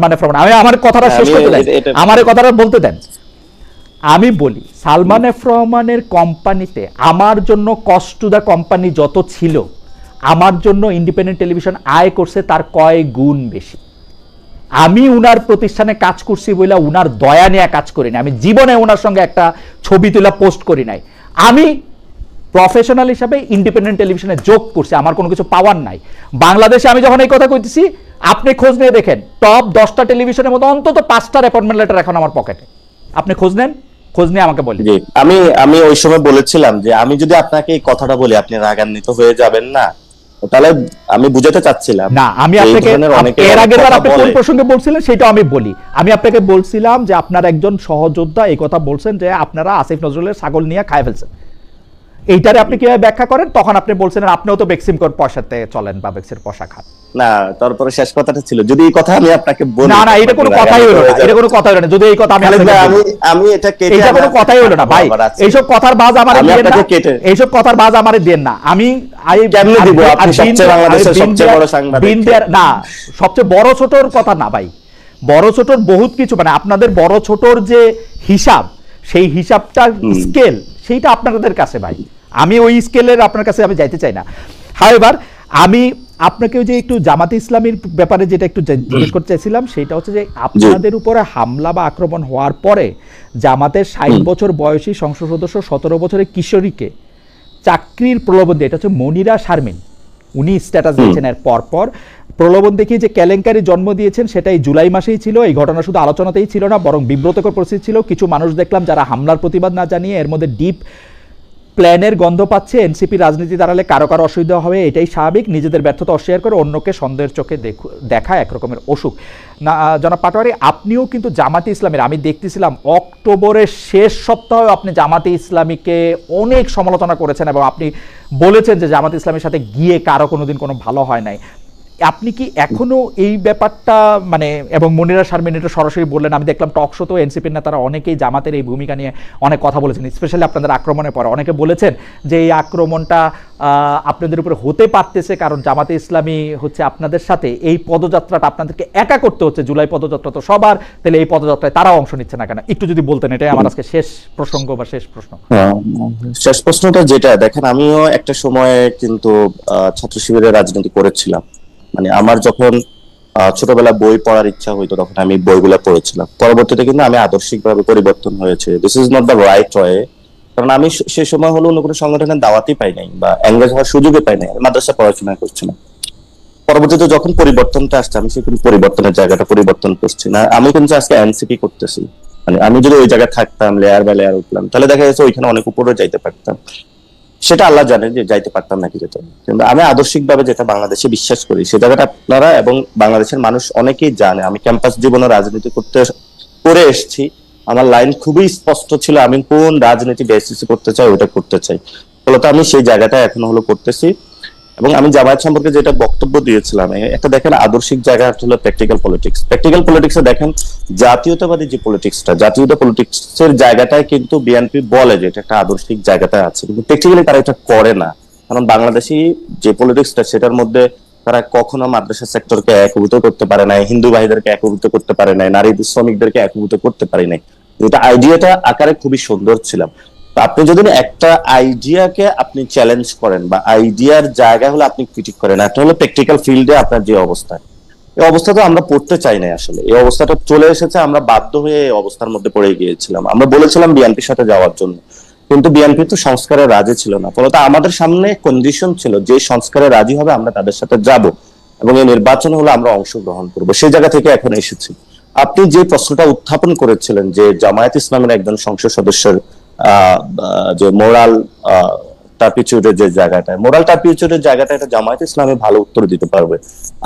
Salman F Rahman, আমি আমার কথাটা শেষ করতে দেন, আমার কথাটা বলতে দেন। আমি বলি সালমান এফ রহমানের কোম্পানিতে আমার জন্য কস্ট টু দ্য কোম্পানি যত ছিল, আমার জন্য ইন্ডিপেন্ডেন্ট টেলিভিশন আয় করছে তার কয়েক গুণ বেশি। আমি উনার প্রতিষ্ঠানে কাজ করছি বলে উনার দয়া নিয়ে কাজ করি না, আমি জীবনে ওনার সঙ্গে একটা ছবি তোলা পোস্ট করি নাই। আমি প্রফেশনাল হিসাবে ইন্ডিপেন্ডেন্ট টেলিভিশনে যোগ করছি, আমার কোনো কিছু পাওয়ার নাই। বাংলাদেশে আমি যখন এই কথা কইতেছি, আপনি খোঁজ নিয়ে দেখেন টপ 10টা টেলিভিশনের মধ্যে অন্তত 5টার অ্যাপয়েন্টমেন্ট লেটার এখন আমার পকেটে। আপনি খোঁজ নেন, খোঁজ নিয়ে আমাকে বলেন। আমি ওই সময় বলেছিলাম যে আমি যদি আপনাকে এই কথাটা বলি আপনি রাগান্বিত হয়ে যাবেন না, তাহলে আমি বুঝাতে চাচ্ছিলাম না, আমি আপনাকে এর আগের বার আপনি কোন প্রসঙ্গে বলছিলেন সেটা আমি বলি। আমি আপনাকে বলছিলাম যে আপনার একজন সহযোদ্ধা এই কথা বলছেন যে আপনারা আসিফ নজরুলের ছাগল নিয়ে খায় ফেলছেন, এইটারে আপনি কিভাবে ব্যাখ্যা করেন? তখন আপনি বলছেন আপনিও তো বেক্সিম কোর পয়সাতে চলেন বা বেক্সের পয়সা খান। না, তারপরে শেষ কথাটা ছিল যদি এই কথা আমি আপনাকে বলি, না না এটা কোনো কথাই হলো না, এটা কোনো কথাই হলো না। যদি এই কথা আমি আমি এটা কেটে, এটা কোনো কথাই হলো না ভাই, এইসব কথার বাজ আমারে দেন না, এইসব কথার বাজ আমারে দেন না। আমি কেমনে দিব? আপনি সবচেয়ে বাংলাদেশের সবচেয়ে বড় সাংবাদিক। না, সবচেয়ে বড় ছোটর কথা না ভাই, বড় ছোটর বহুত কিছু, মানে আপনাদের বড় ছোটর যে হিসাব, সেই হিসাবটা স্কেল সেইটা আপনাদের কাছে ভাই, আমি ওই স্কেলের আপনার কাছে আমি যাইতে চাই না। হাওয়েভার আমি আপনাকে যে একটু জামাতে ইসলামীর ব্যাপারে যেটা একটু জিজ্ঞেস করতে চাইছিলাম সেটা হচ্ছে যে আপনাদের উপরে হামলা বা আক্রমণ হওয়ার পরে জামাতের 60 বছর বয়সী সংসদ সদস্য 17 বছরের কিশোরীকে চাকরির প্রলোভন দিয়ে, এটা হচ্ছে মনিরা শারমিন, উনি স্ট্যাটাস দিয়েছেন এর পরপর প্রলোভন দেখিয়ে যে কেলেঙ্কারি জন্ম দিয়েছেন সেটাই জুলাই মাসেই ছিল। এই ঘটনা শুধু আলোচনাতেই ছিল না, বরং বিব্রতকর পরিস্থিতি ছিল। কিছু মানুষ দেখলাম যারা হামলার প্রতিবাদ না জানিয়ে এর মধ্যে ডিপ প্ল্যানের গন্ধ পাচ্ছে। এনসিপি রাজনীতি দাঁড়ালে কারো কারো অসুবিধা হবে, এটাই স্বাভাবিক। নিজেদের ব্যর্থতা অস্বীকার করে অন্যকে সন্দেহের চোখে দেখা একরকমের অসুখ। না জনাব পাটোয়ারি, আপনিও কিন্তু জামাতে ইসলামের, আমি দেখতেছিলাম অক্টোবরের শেষ সপ্তাহে আপনি জামাতে ইসলামীকে অনেক সমালোচনা করেছেন এবং আপনি বলেছেন যে জামাতে ইসলামের সাথে গিয়ে কারো কোনোদিন কোনো ভালো হয় নাই। আপনি কি এখনো এই ব্যাপারটা মানে, এবং মনিরা শারমিন এটা সরাসরি বললেন, আমি দেখলাম টক শো তো এনসিপির নেতারা অনেকেই জামাতের এই ভূমিকা নিয়ে অনেক কথা বলেছেন, স্পেশালি আপনাদের আক্রমণের পরে অনেকে বলেছেন যে এই আক্রমণটা আপনাদের উপরে হতে পারতেছে কারণ জামাতে ইসলামী হচ্ছে আপনাদের সাথে এই পদযাত্রাটা আপনাদেরকে একা করতে হচ্ছে, জুলাই পদযাত্রা তো সবার, তাহলে এই পদযাত্রায় তারাও অংশ নিচ্ছে না কেন? একটু যদি বলতেন, এটাই আমার আজকে শেষ প্রসঙ্গ বা শেষ প্রশ্ন। শেষ প্রশ্নটা যেটা দেখেন, আমিও একটা সময় কিন্তু ছাত্র শিবিরের রাজনীতি করেছিলাম। মানে আমার যখন ছোটবেলা বই পড়ার ইচ্ছা হইতো তখন আমি বইগুলা পড়েছিলাম। পরবর্তীতে কিন্তু আমি আদর্শিকভাবে পরিবর্তন হয়েছে। This is not the right way, কারণ আমি সে সময় হলো অন্য কোনো সংগঠনের দাওয়াতই পাই নাই বা এঙ্গেজ হওয়ার সুযোগই পাই নাই, মাদ্রাসা পড়াশোনা করছিলাম। পরবর্তীতে যখন পরিবর্তনটা আসছে আমি সেখানে পরিবর্তনের জায়গাটা পরিবর্তন করছি না, আমি কিন্তু আজকে এনসিপি করতেছি। মানে আমি যদি ওই জায়গায় থাকতাম, লেয়ার বাই লেয়ার উঠলাম, তাহলে দেখা যাচ্ছে ওইখানে অনেক উপরে যাইতে পারতাম। সেটা আল্লাহ জানে যে যাইতে পারতাম নাকি যেত, কিন্তু আমি আদর্শিকভাবে যেটা বাংলাদেশে বিশ্বাস করি সে জায়গাটা আপনারা এবং বাংলাদেশের মানুষ অনেকেই জানে। আমি ক্যাম্পাস জীবনে রাজনীতি করে এসেছি, আমার লাইন খুবই স্পষ্ট ছিল, আমি কোন রাজনীতি বেসিসে করতে চাই ওটা করতে চাই। ফলত আমি সেই জায়গাটা এখন হলো করতেছি। এবং আমি জামায়াত সম্পর্কে যেটা বক্তব্য দিয়েছিলাম, একটা দেখেন আদর্শিক জায়গা হলো প্র্যাকটিক্যাল পলিটিক্স। প্র্যাকটিক্যাল পলিটিক্সে দেখেন জাতীয়তাবাদী যে পলিটিক্সটা, জাতীয়তা পলিটিক্সের জায়গাটায় কিন্তু বিএনপি বলে যে এটা একটা আদর্শিক জায়গাটা আছে, কিন্তু প্র্যাকটিক্যালি তারা এটা করে না। কারণ বাংলাদেশি যে পলিটিক্সটা সেটার মধ্যে তারা কখনো মাদ্রাসা সেক্টরকে একীভূত করতে পারে নাই, হিন্দু ভাইদেরকে একীভূত করতে পারে নাই, নারী শ্রমিকদেরকে একীভূত করতে পারে নাই। এটা আইডিয়াটা আকারে খুবই সুন্দর ছিলাম। আপনি যদি একটা আইডিয়াকে আপনি চ্যালেঞ্জ করেন বা আইডিয়ার জায়গা হলে আপনি ক্রিটিক করেন, একটা হলো প্র্যাকটিক্যাল ফিল্ডে আপনার যে অবস্থা, এই অবস্থা তো আমরা পড়তে চাই না। আসলে এই অবস্থাটা চলে এসেছে, আমরা বাধ্য হয়ে এই অবস্থার মধ্যে পড়ে গিয়েছিলাম। আমরা বলেছিলাম বিএনপির সাথে যাওয়ার জন্য, কিন্তু বিএনপি তো সংস্কারের রাজি ছিল না। ফলত আমাদের সামনে কন্ডিশন ছিল যে সংস্কারে রাজি হবে আমরা তাদের সাথে যাব এবং এই নির্বাচন হলে আমরা অংশগ্রহণ করবো। সেই জায়গা থেকে এখন এসেছি। আপনি যে প্রশ্নটা উত্থাপন করেছিলেন যে জামায়াত ইসলামের একজন সংসদ সদস্যের যে মোরাল টার্পিটিউডের যে জায়গাটা, মোরাল টার্পিটিউডের জায়গাটা এটা জামায়াত ইসলামে ভালো উত্তর দিতে পারবে।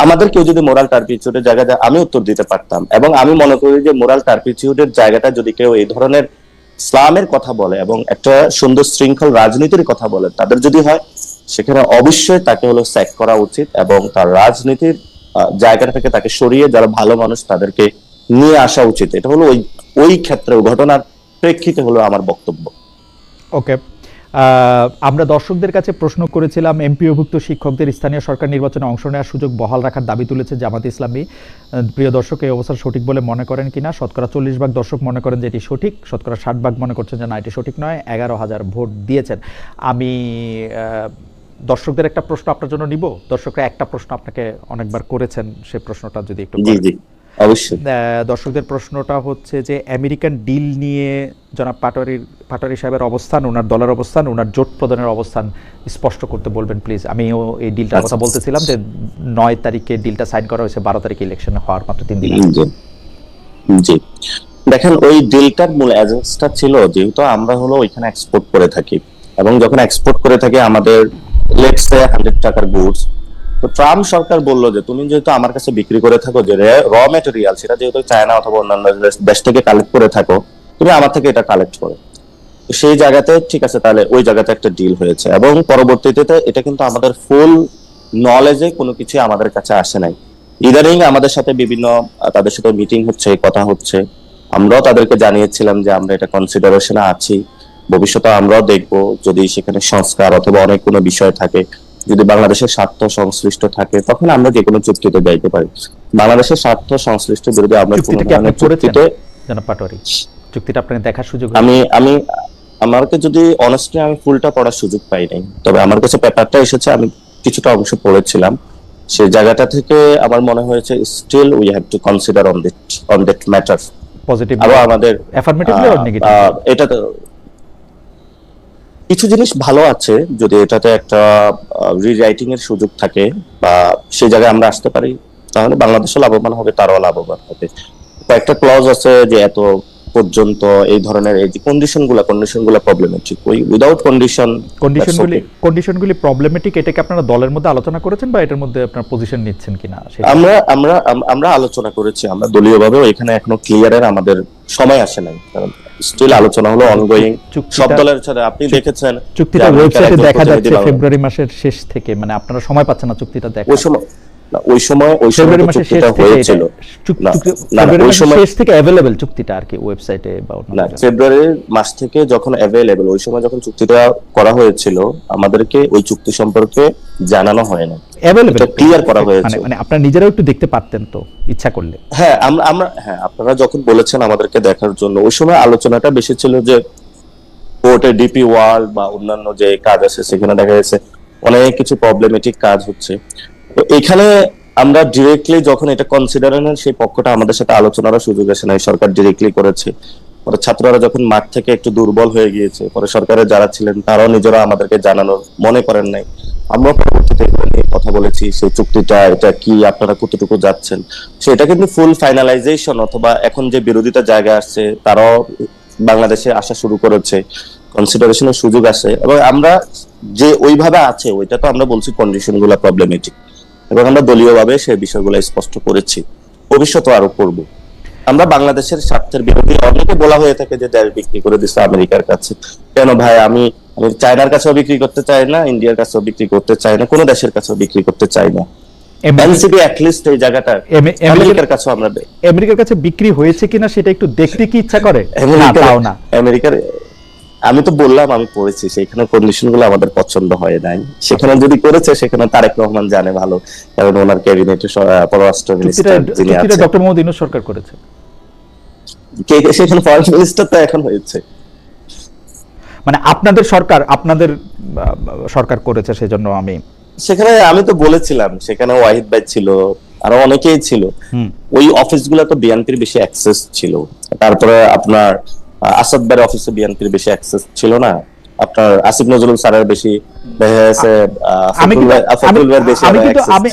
আমাদের কেউ যদি মোরাল টার্পিটিউডের জায়গাটা আমি উত্তর দিতে পারতাম, এবং আমি মনে করি যে মোরাল টার্পিটিউডের জায়গাটা যদি কেউ এই ধরনের ইসলামের কথা বলে এবং একটা সুন্দর শৃঙ্খল রাজনীতির কথা বলে তাদের যদি হয়, সেখানে অবশ্যই তাকে হলো স্যাক করা উচিত এবং তার রাজনীতির জায়গাটা থেকে তাকে সরিয়ে যারা ভালো মানুষ তাদেরকে নিয়ে আসা উচিত। এটা হলো ওই ক্ষেত্রে ঘটনার প্রেক্ষিতে হলো আমার বক্তব্য। ওকে, আমরা দর্শকদের কাছে প্রশ্ন করেছিলাম এমপিওভুক্ত শিক্ষকদের স্থানীয় সরকার নির্বাচনে অংশ নেওয়ার সুযোগ বহাল রাখার দাবি তুলেছে জামাত ইসলামী। প্রিয় দর্শক, এই অবস্থান সঠিক বলে মনে করেন কিনা? শতকরা 40% দর্শক মনে করেন যে এটি সঠিক, শতকরা 60% মনে করছেন যে না এটি সঠিক নয়। 11,000 ভোট দিয়েছেন। আমি দর্শকদের একটা প্রশ্ন আপনার জন্য নিব। দর্শকরা একটা প্রশ্ন আপনাকে অনেকবার করেছেন, সেই প্রশ্নটা যদি একটু জি জি অবশ্যই। দর্শকদের প্রশ্নটা হচ্ছে যে আমেরিকান ডিল নিয়ে জনাব পাটোয়ারি সাহেবের অবস্থান, ওনার দলের অবস্থান, ওনার জোট প্রদানের অবস্থান স্পষ্ট করতে বলবেন প্লিজ। আমিও এই ডিলটার কথা বলতেছিলাম যে 9 তারিখে ডিলটা সাইন করা হয়েছে, 12 তারিখে ইলেকশন হওয়ার মাত্র 3 দিন আগে। জি দেখেন, ওই ডিলটার মূল এজেন্সটা ছিল যেহেতু আমরা হলো ওইখানে এক্সপোর্ট করে থাকি, এবং যখন এক্সপোর্ট করে থাকি আমাদের লেটস সে 100 টাকার গুডস, তো ট্রাম্প সরকার বললো যে তুমি যেহেতু আমার কাছে বিক্রি করে থাকো যে র ম্যাটেরিয়াল, সেটা যেহেতু চায়না অথবা অন্যান্য দেশ থেকে কালেক্ট করে থাকো, তুমি আমার থেকে এটা কালেক্ট করো। সেই জায়গাতে ঠিক আছে, তাহলে ওই জায়গাতে একটা ডিল হয়েছে, এবং পরবর্তীতে এটা কিন্তু আমাদের ফুল নলেজে কোনো কিছু আমাদের কাছে আসে নাই। ইদানিং আমাদের সাথে বিভিন্ন তাদের সাথে মিটিং হচ্ছে, কথা হচ্ছে, আমরাও তাদেরকে জানিয়েছিলাম যে আমরা এটা কনসিডারেশনে আছি, ভবিষ্যতে আমরাও দেখবো যদি সেখানে সংস্কার অথবা অনেক কোনো বিষয় থাকে, যদি বাংলাদেশের স্বার্থ সংশ্লিষ্ট থাকে, তখন আমরা যে কোনো চুক্তিতে যাইতে পারি। বাংলাদেশের স্বার্থ সংশ্লিষ্ট বিরোধী আমরা কোনো ধরনের চুক্তিতে, জনাব পাটোয়ারি, চুক্তিটা আপনাকে দেখার সুযোগ? আমি আমাকে যদি অনেস্টলি আমি ফুলটা পড়ার সুযোগ পাই নাই, তবে আমার কাছে পেপারটা এসেছে, আমি কিছুটা অংশ পড়েছিলাম। সেই জায়গাটা থেকে আমার মনে হয়েছে still we have to consider on that matter. Positive আরো আমাদের অ্যাফার্মেটিভলি অর নেগেটিভ, এটা কিছু জিনিস ভালো আছে, যদি এটাতে একটা রিরাইটিং এর সুযোগ থাকে বা সেই জায়গায় আমরা আসতে পারি, তাহলে বাংলাদেশও লাভবান হবে, তারাও লাভবান হবে। কয়েকটা ক্লজ আছে যে এত পর্যন্ত এই ধরনের এই যে কন্ডিশনগুলো প্রবলেমেটিক, ওই উইদাউট কন্ডিশনগুলি প্রবলেমেটিক, এটাকে আপনারা দলের মধ্যে আলোচনা করেছেন বা এটার মধ্যে আপনারা পজিশন নিচ্ছেন কিনা? আমরা আলোচনা করেছি, আমরা দলীয়ভাবেও এখানে এখনো ক্লিয়ারের আমাদের সময় আসে নাই, কারণ স্টিল আলোচনা হলো অনগোয়িং সব দলের সাথে। আপনি দেখেছেন চুক্তিটা ওয়েবসাইটে দেখা যাচ্ছে ফেব্রুয়ারি মাসের শেষ থেকে, মানে আপনারা সময় পাচ্ছেন না চুক্তিটা দেখা। ওই সময় ফেব্রুয়ারি মাসের চুক্তিটা হয়েছিল, ফেব্রুয়ারি মাসের শেষ থেকে अवेलेबल চুক্তিটা আর কি ওয়েবসাইটে বা না, ফেব্রুয়ারি মাস থেকে যখন अवेलेबल, ওই সময় যখন চুক্তিটা করা হয়েছিল আমাদেরকে ওই চুক্তি সম্পর্কে জানানো হয় না, अवेलेबल ক্লিয়ার করা হয়েছে। মানে আপনারা নিজেরাও একটু দেখতে পারতেন তো ইচ্ছা করলে। হ্যাঁ আমরা আপনারা যখন বলেছেন আমাদেরকে দেখার জন্য, ওই সময় আলোচনাটা বেশি ছিল যে কোর্টে ডিপি ওয়ার্ল্ড বা অন্যান্য যে কাজ আছে সেখানে দেখা যাচ্ছে অনেক কিছু প্রবলেমেটিক কাজ হচ্ছে। তো এখানে আমরা ডিরেক্টলি যখন এটা কনসিডারেশন, সেই পক্ষটা আমাদের সাথে আলোচনার সুযোগ আসে নাই, সরকার ডিরেক্টলি করেছে। পরে ছাত্ররা যখন মাঠ থেকে একটু দুর্বল হয়ে গিয়েছে, পরে সরকারের যারা ছিলেন তারাও নিজেরা আমাদেরকে জানানোর মনে করেন নাই, আমরা পরবর্তীতে কথা বলেছি সেই চুক্তিটা এটা কি, আপনারা কতটুকু যাচ্ছেন, সেটা কিন্তু ফুল ফাইনালাইজেশন অথবা এখন যে বিরোধিতা জায়গা আসছে তারাও বাংলাদেশে আসা শুরু করেছে, কনসিডারেশনের সুযোগ আসে, এবং আমরা যে ওইভাবে আছে ওইটা তো আমরা বলছি কন্ডিশনগুলো প্রবলেমেটিক, এবং আমরা দলীয়ভাবে সেই বিষয়গুলো স্পষ্ট করেছি, ভবিষ্যতে আরো করব। আমরা বাংলাদেশের স্বার্থের বিরোধী, অনেকে বলা হয়ে থাকে যে দেশ বিক্রি করে দিচ্ছে আমেরিকার কাছে। কেন ভাই, আমি চায়নার কাছেও বিক্রি করতে চাই না, ইন্ডিয়ার কাছেও বিক্রি করতে চাই না, কোনো দেশের কাছেও বিক্রি করতে চাই না। এনসিপি অ্যাট লিস্ট এই জায়গাটা আমেরিকার কাছে, আমরা আমেরিকার কাছে বিক্রি হয়েছে কিনা সেটা একটু দেখতে কি ইচ্ছা করে? না, তাও না। আমেরিকার আমি তো বললাম আমি পড়েছি, সেখানে কন্ডিশনগুলো আমাদের পছন্দ হয় নাই, সেখানে যদি করেছে সেখানে তারেক রহমান জানে ভালো, কারণ ওনার ক্যাবিনেটে পররাষ্ট্র মিনিস্টার যিনি আছেন ডক্টর মোহাম্মদ ইউনূস সরকার করেছে, সেখানে ফরেন মিনিস্টার তো এখন হয়েছে, মানে আপনাদের সরকার করেছে, সেজন্য সেখানে আমি তো বলেছিলাম সেখানে ওয়াহিদ ভাই ছিল, আরো অনেকেই ছিল, ওই অফিসগুলো তো বিএনপির বেশি অ্যাক্সেস ছিল, তারপরে আপনার আসাদ ভাইয়ের অফিসে বিএনপির বেশি অ্যাক্সেস ছিল না, আপনার আসিফ নজরুল স্যারের বেশি,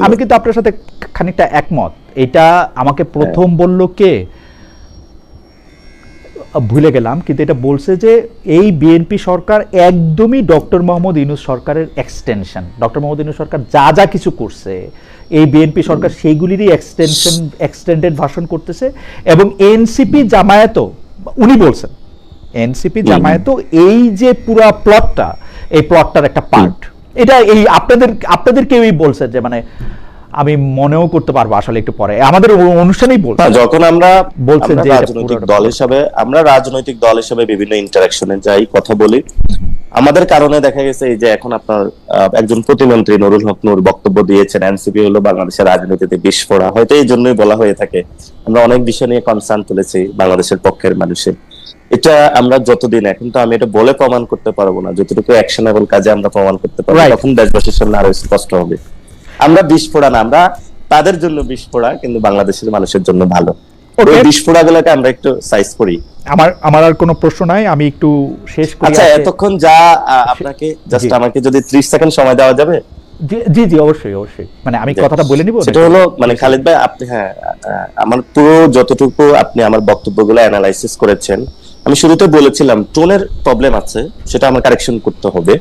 আমি কিন্তু আপনার সাথে খানিকটা একমত। এটা আমাকে প্রথম বলল কে ভুলে গেলাম, কিন্তু এটা বলছে যে এই বিএনপি সরকার একদমই ডক্টর মোহাম্মদ ইউনূস সরকারের এক্সটেনশন। ডক্টর মোহাম্মদ ইউনূস সরকার যা কিছু করছে এই বিএনপি সরকার সেইগুলিরই এক্সটেন্ডেড ভার্সন করতেছে, এবং এনসিপি জামায়াতও, উনি বলছেন এনসিপি জামায়াতও এই যে পুরো প্লটটা, এই প্লটটার একটা পার্ট। এটা এই আপনাদের কেউই বলছে যে, মানে আমি মনেও করতে পারবো আসলে একটু পরে আমাদের অনুষ্ঠানেই বলছি, যখন আমরা বলছেন যে রাজনৈতিক দল হিসাবে বিভিন্ন ইন্টারাকশনে যাই, কথা বলি, আমাদের কারণে দেখা গেছে এই যে এখন আপনার একজন প্রতিমন্ত্রী নুরুল হক নূর বক্তব্য দিয়েছেন এনসিপি হলো বাংলাদেশের রাজনীতিতে বিস্ফোরা, হয়তো এই জন্যই বলা হয়ে থাকে। আমরা অনেক বিষয় নিয়ে কনসার্ন তুলেছি বাংলাদেশের পক্ষের মানুষের। এটা আমরা যতদিন, এখন তো আমি এটা বলে প্রমাণ করতে পারবো না, যতটুকু অ্যাকশনেবল কাজে আমরা প্রমাণ করতে পারবো Right. তখন দেশবাসীর সামনে আরো স্পষ্ট হবে। আমরা বিস্ফোরা না, আমরা তাদের জন্য বিস্ফোরা, কিন্তু বাংলাদেশের মানুষের জন্য ভালো। ওই Okay. বিস্ফোরা গুলোকে আমরা একটু সাইজ করি। আমার আর কোনো প্রশ্ন নাই, আমি একটু শেষ করি। আচ্ছা, এতক্ষণ যা আপনাকে জাস্ট জি। আমাকে যদি 30 সেকেন্ড সময় দেওয়া যাবে। জি জি, অবশ্যই অবশ্যই, মানে আমি কথাটা বলে নিব। সেটা হলো মানে খালিদ ভাই, আপনি আমার পুরো যতটুকু আপনি আমার বক্তব্যগুলো অ্যানালাইসিস করেছেন, আমি শুরুতে বলেছিলাম টোনের প্রবলেম আছে, সেটা আমার কারেকশন করতে হবে।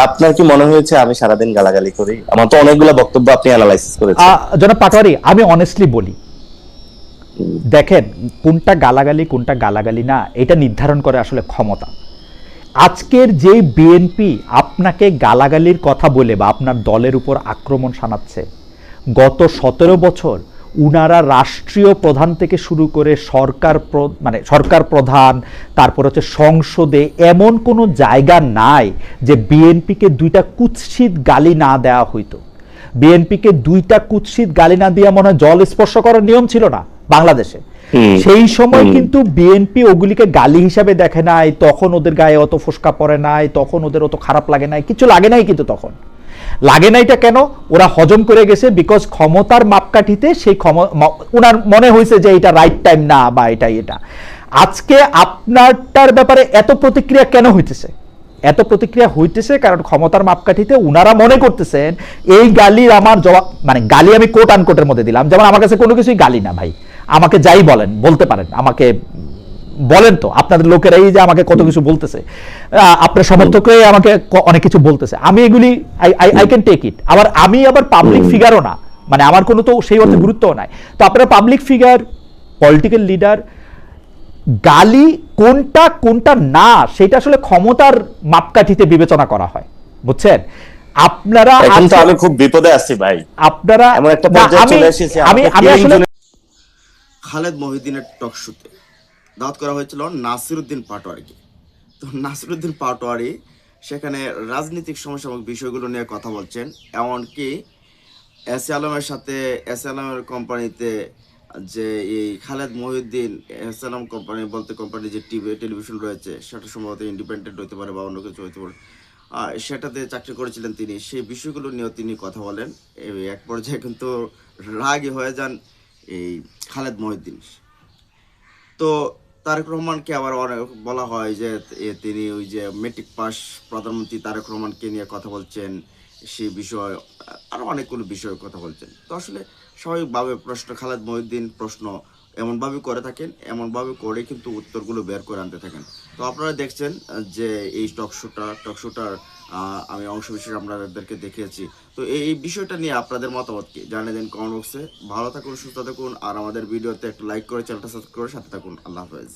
আপনার কি মনে হয়েছে আমি সারাদিন গালাগালি করি? আমার তো অনেকগুলো বক্তব্য আপনি অ্যানালাইসিস করেছেন। জনাব পাটোয়ারি, আমি অনেস্টলি বলি, দেখেন কোনটা গালাগালি কোনটা গালাগালি না এটা নির্ধারণ করে আসলে ক্ষমতা। আজকের যে বিএনপি আপনাকে গালাগালির কথা বলে বা আপনার দলের উপর আক্রমণ শানাচ্ছে, গত 17 বছর উনারা রাষ্ট্রীয় প্রধান থেকে শুরু করে সরকার প্রধান, তারপর হচ্ছে সংসদে এমন কোনো জায়গা নাই যে বিএনপিকে দুইটা কুৎসিত গালি না দেওয়া হইতো। বিএনপিকে দুইটা কুৎসিত গালি না দিয়ে মনে হয় জল স্পর্শ করার নিয়ম ছিল না বাংলাদেশে। সেই সময় কিন্তু বিএনপি ওগুলিকে গালি হিসাবে দেখে নাই, তখন ওদের গায়ে অত ফোসকা পড়ে নাই, তখন ওদের অত খারাপ লাগে নাই, কিছু লাগে নাই। কিন্তু তখন লাগে নাইটা কেন? ওরা হজম করে গেছে, বিকজ ক্ষমতার মাপকাঠিতে সেই ওনার মনে হয়েছে যে এটা রাইট টাইম না বা এটা। আজকে আপনারটার ব্যাপারে এত প্রতিক্রিয়া কেন হইতেছে? এত প্রতিক্রিয়া হইতেছে কারণ ক্ষমতার মাপকাঠিতে উনারা মনে করতেছেন এই গালির আমার জবাব, মানে গালি আমি কোট আনকোটের মধ্যে দিলাম, যেমন আমার কাছে কোনো কিছুই গালি না ভাই, আমাকে যাই বলেন বলতে পারেন, আমাকে বলেন তো আপনাদের লোকেরাই যে আমাকে কত কিছু বলতেছে, আপনার সমর্থকরাই আমাকে অনেক কিছু বলতেছে, আমি এগুলি আই ক্যান টেক ইট। আমি আবার পাবলিক ফিগারও না, মানে আমার কোনো তো সেই অর্থে গুরুত্বও নাই। তো আপনারা পাবলিক ফিগার, পলিটিক্যাল লিডার, গালি কোনটা কোনটা না সেটা আসলে ক্ষমতার মাপকাঠিতে বিবেচনা করা হয়, বুঝছেন? আপনারা এখন তো আমি খুব বিপদে আছি ভাই, আপনারা এমন একটা পর্যায়ে চলে এসেছি। আমি আসলে খালেদ মহিউদ্দিনের টক শোতে দাওয়াত করা হয়েছিল নাসিরউদ্দিন পাটোয়ারিকে। তো নাসিরউদ্দিন পাটোয়ারি সেখানে রাজনৈতিক সমসাময়িক বিষয়গুলো নিয়ে কথা বলছেন, এমনকি এস এ আলমের সাথে এস এ আলমের কোম্পানিতে যে এই Khaled Mohiuddin S A Alam company বলতে কোম্পানি যে টেলিভিশন রয়েছে সেটা সম্ভবত ইন্ডিপেন্ডেন্ট হতে পারে বা অন্য কিছু হতে পারে, সেটাতে চাকরি করেছিলেন তিনি, সেই বিষয়গুলো নিয়েও তিনি কথা বলেন। এক পর্যায়ে কিন্তু রাগী হয়ে যান এই খালেদ মহিউদ্দিন। তো তারেক রহমানকে আবার অনেক বলা হয় যে তিনি ওই যে মেট্রিক পাস প্রধানমন্ত্রী তারেক রহমানকে নিয়ে কথা বলছেন, সেই বিষয় আরও অনেকগুলো বিষয়ে কথা বলছেন। তো আসলে স্বাভাবিকভাবে প্রশ্ন, খালেদ মহিউদ্দিন প্রশ্ন এমনভাবে করে থাকেন, এমনভাবে করে কিন্তু উত্তরগুলো বের করে আনতে থাকেন। তো আপনারা দেখছেন যে এই টকশোটার আমি অংশ বিশেষ আপনাদেরকে দেখিয়েছি। তো এই বিষয়টা নিয়ে আপনাদের মতামত কি জানিয়ে দেন কমেন্ট বক্সে। ভালো থাকুন, সুস্থ থাকুন, আর আমাদের ভিডিওতে একটা লাইক করে চ্যানেলটা সাবস্ক্রাইব করে সাথে থাকুন। আল্লাহ হাফেজ।